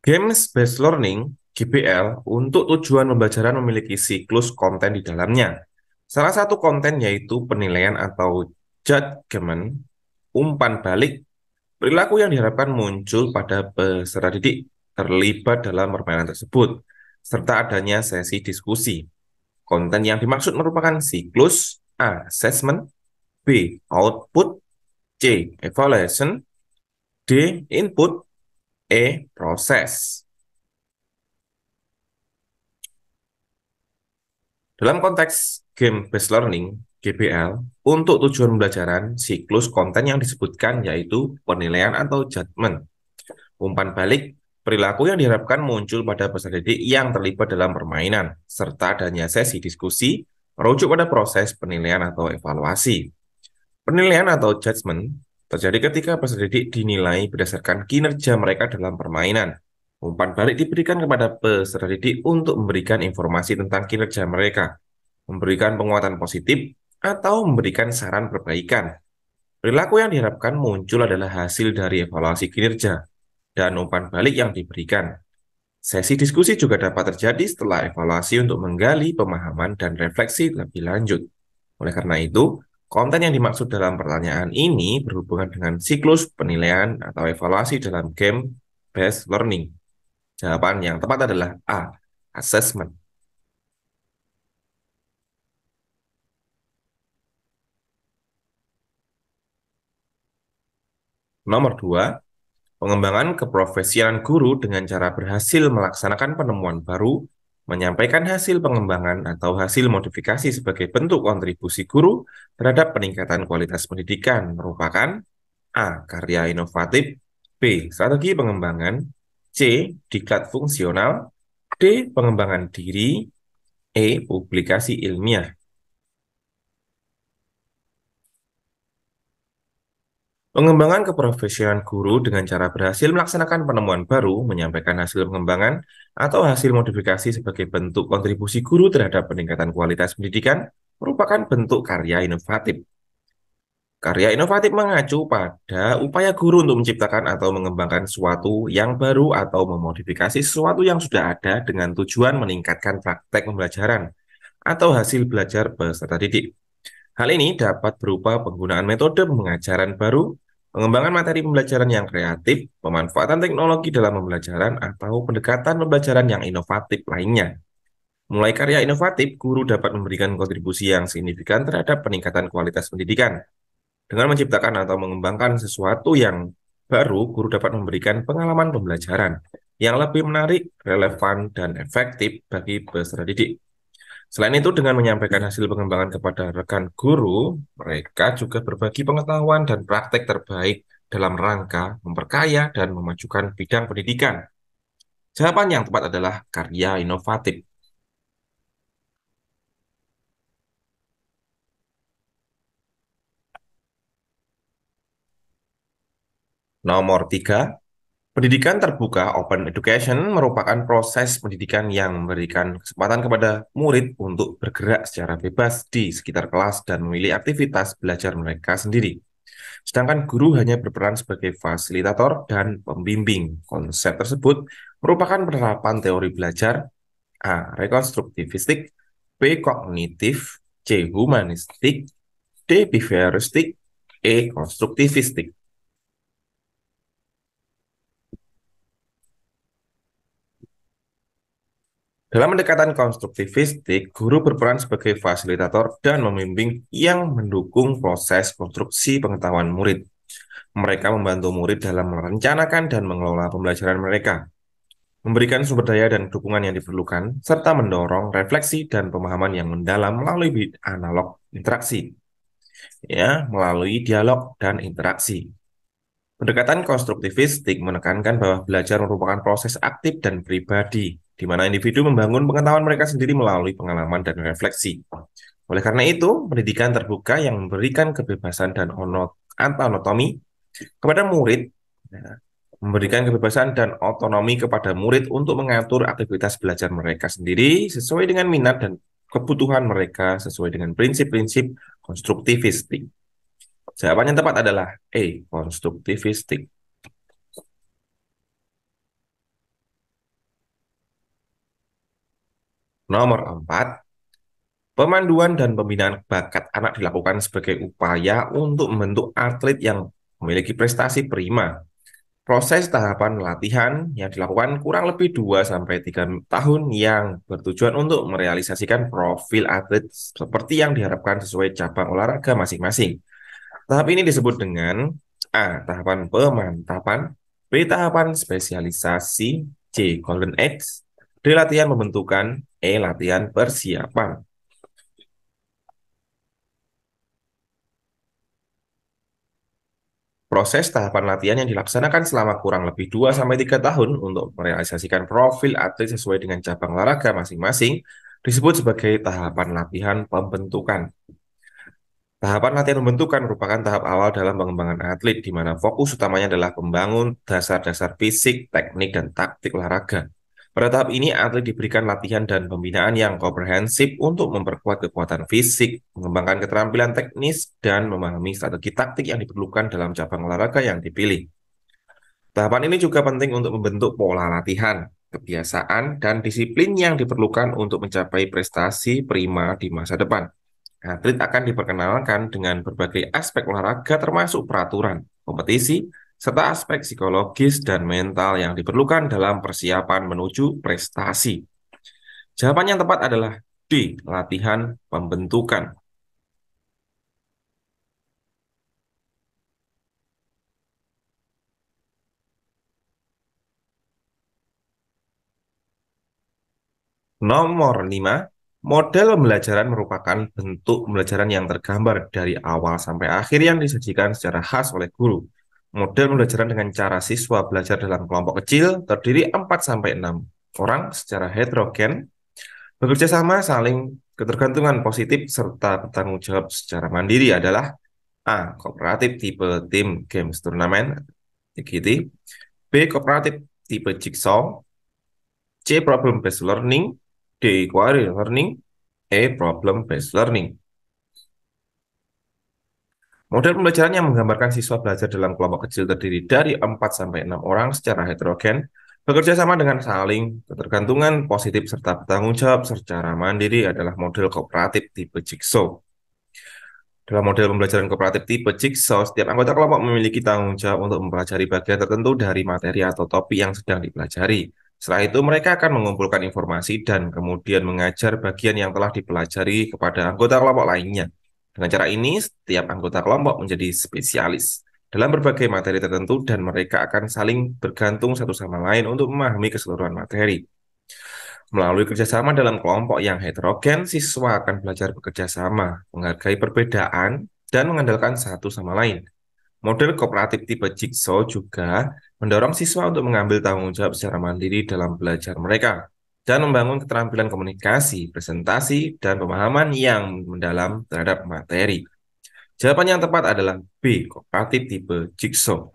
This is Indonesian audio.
Games-based learning (GBL) untuk tujuan pembelajaran memiliki siklus konten di dalamnya. Salah satu konten yaitu penilaian atau judgement, umpan balik, perilaku yang diharapkan muncul pada peserta didik terlibat dalam permainan tersebut, serta adanya sesi diskusi. Konten yang dimaksud merupakan siklus A. Assessment, B. Output, C. Evaluation, D. Input, E. Proses. Dalam konteks game-based learning, GBL, untuk tujuan pembelajaran, siklus konten yang disebutkan yaitu penilaian atau judgement, umpan balik, perilaku yang diharapkan muncul pada peserta didik yang terlibat dalam permainan, serta adanya sesi diskusi, merujuk pada proses penilaian atau evaluasi. Penilaian atau judgement terjadi ketika peserta didik dinilai berdasarkan kinerja mereka dalam permainan. Umpan balik diberikan kepada peserta didik untuk memberikan informasi tentang kinerja mereka, memberikan penguatan positif, atau memberikan saran perbaikan. Perilaku yang diharapkan muncul adalah hasil dari evaluasi kinerja dan umpan balik yang diberikan. Sesi diskusi juga dapat terjadi setelah evaluasi untuk menggali pemahaman dan refleksi lebih lanjut. Oleh karena itu, konten yang dimaksud dalam pertanyaan ini berhubungan dengan siklus penilaian atau evaluasi dalam game-based learning. Jawaban yang tepat adalah A. Assessment. Nomor 2, pengembangan keprofesialan guru dengan cara berhasil melaksanakan penemuan baru, menyampaikan hasil pengembangan atau hasil modifikasi sebagai bentuk kontribusi guru terhadap peningkatan kualitas pendidikan merupakan A. Karya inovatif, B. Strategi pengembangan, C. Diklat fungsional, D. Pengembangan diri, E. Publikasi ilmiah. Pengembangan keprofesialan guru dengan cara berhasil melaksanakan penemuan baru, menyampaikan hasil pengembangan, atau hasil modifikasi sebagai bentuk kontribusi guru terhadap peningkatan kualitas pendidikan merupakan bentuk karya inovatif. Karya inovatif mengacu pada upaya guru untuk menciptakan atau mengembangkan sesuatu yang baru atau memodifikasi sesuatu yang sudah ada dengan tujuan meningkatkan praktek pembelajaran atau hasil belajar peserta didik. Hal ini dapat berupa penggunaan metode pengajaran baru, pengembangan materi pembelajaran yang kreatif, pemanfaatan teknologi dalam pembelajaran, atau pendekatan pembelajaran yang inovatif lainnya. Mulai karya inovatif, guru dapat memberikan kontribusi yang signifikan terhadap peningkatan kualitas pendidikan. Dengan menciptakan atau mengembangkan sesuatu yang baru, guru dapat memberikan pengalaman pembelajaran yang lebih menarik, relevan, dan efektif bagi peserta didik. Selain itu, dengan menyampaikan hasil pengembangan kepada rekan guru, mereka juga berbagi pengetahuan dan praktek terbaik dalam rangka memperkaya dan memajukan bidang pendidikan. Jawaban yang tepat adalah karya inovatif. Nomor 3, pendidikan terbuka (open education) merupakan proses pendidikan yang memberikan kesempatan kepada murid untuk bergerak secara bebas di sekitar kelas dan memilih aktivitas belajar mereka sendiri. Sedangkan guru hanya berperan sebagai fasilitator dan pembimbing. Konsep tersebut merupakan penerapan teori belajar A. Rekonstruktivistik, B. Kognitif, C. Humanistik, D. Behavioristik, E. Konstruktivistik. Dalam pendekatan konstruktivistik, guru berperan sebagai fasilitator dan membimbing yang mendukung proses konstruksi pengetahuan murid. Mereka membantu murid dalam merencanakan dan mengelola pembelajaran mereka, memberikan sumber daya dan dukungan yang diperlukan, serta mendorong refleksi dan pemahaman yang mendalam melalui analog interaksi, melalui dialog dan interaksi. Pendekatan konstruktivistik menekankan bahwa belajar merupakan proses aktif dan pribadi, di mana individu membangun pengetahuan mereka sendiri melalui pengalaman dan refleksi. Oleh karena itu, pendidikan terbuka yang memberikan kebebasan dan otonomi kepada murid, memberikan kebebasan dan otonomi kepada murid untuk mengatur aktivitas belajar mereka sendiri sesuai dengan minat dan kebutuhan mereka sesuai dengan prinsip-prinsip konstruktivistik. Jawaban yang tepat adalah E. Konstruktivistik. Nomor 4, pemanduan dan pembinaan bakat anak dilakukan sebagai upaya untuk membentuk atlet yang memiliki prestasi prima. Proses tahapan latihan yang dilakukan kurang lebih 2 sampai 3 tahun yang bertujuan untuk merealisasikan profil atlet seperti yang diharapkan sesuai cabang olahraga masing-masing. Tahap ini disebut dengan A. Tahapan pemantapan, B. Tahapan spesialisasi, C. Golden Eggs, D. Latihan pembentukan, E. Latihan persiapan. Proses tahapan latihan yang dilaksanakan selama kurang lebih 2 sampai 3 tahun untuk merealisasikan profil atlet sesuai dengan cabang olahraga masing-masing disebut sebagai tahapan latihan pembentukan. Tahapan latihan pembentukan merupakan tahap awal dalam pengembangan atlet, di mana fokus utamanya adalah membangun dasar-dasar fisik, teknik, dan taktik olahraga. Pada tahap ini, atlet diberikan latihan dan pembinaan yang komprehensif untuk memperkuat kekuatan fisik, mengembangkan keterampilan teknis, dan memahami strategi taktik yang diperlukan dalam cabang olahraga yang dipilih. Tahapan ini juga penting untuk membentuk pola latihan, kebiasaan, dan disiplin yang diperlukan untuk mencapai prestasi prima di masa depan. Atlet akan diperkenalkan dengan berbagai aspek olahraga termasuk peraturan, kompetisi, serta aspek psikologis dan mental yang diperlukan dalam persiapan menuju prestasi. Jawaban yang tepat adalah D. Latihan pembentukan. Nomor 5, model pembelajaran merupakan bentuk pembelajaran yang tergambar dari awal sampai akhir yang disajikan secara khas oleh guru. Model pembelajaran dengan cara siswa belajar dalam kelompok kecil terdiri 4 sampai 6 orang secara heterogen, bekerja sama, saling ketergantungan positif, serta bertanggung jawab secara mandiri adalah A. Kooperatif tipe tim games turnamen, TGT, B. Kooperatif tipe jigsaw, C. Problem based learning, D. Query learning, E. Problem based learning. Model pembelajaran yang menggambarkan siswa belajar dalam kelompok kecil terdiri dari 4 sampai 6 orang secara heterogen, bekerja sama dengan saling ketergantungan positif serta bertanggung jawab secara mandiri adalah model kooperatif tipe jigsaw. Dalam model pembelajaran kooperatif tipe jigsaw, setiap anggota kelompok memiliki tanggung jawab untuk mempelajari bagian tertentu dari materi atau topik yang sedang dipelajari. Setelah itu, mereka akan mengumpulkan informasi dan kemudian mengajar bagian yang telah dipelajari kepada anggota kelompok lainnya. Dengan cara ini, setiap anggota kelompok menjadi spesialis dalam berbagai materi tertentu dan mereka akan saling bergantung satu sama lain untuk memahami keseluruhan materi. Melalui kerjasama dalam kelompok yang heterogen, siswa akan belajar bekerja sama, menghargai perbedaan, dan mengandalkan satu sama lain. Model kooperatif tipe jigsaw juga mendorong siswa untuk mengambil tanggung jawab secara mandiri dalam belajar mereka, dan membangun keterampilan komunikasi, presentasi, dan pemahaman yang mendalam terhadap materi. Jawaban yang tepat adalah B, kooperatif tipe jigsaw.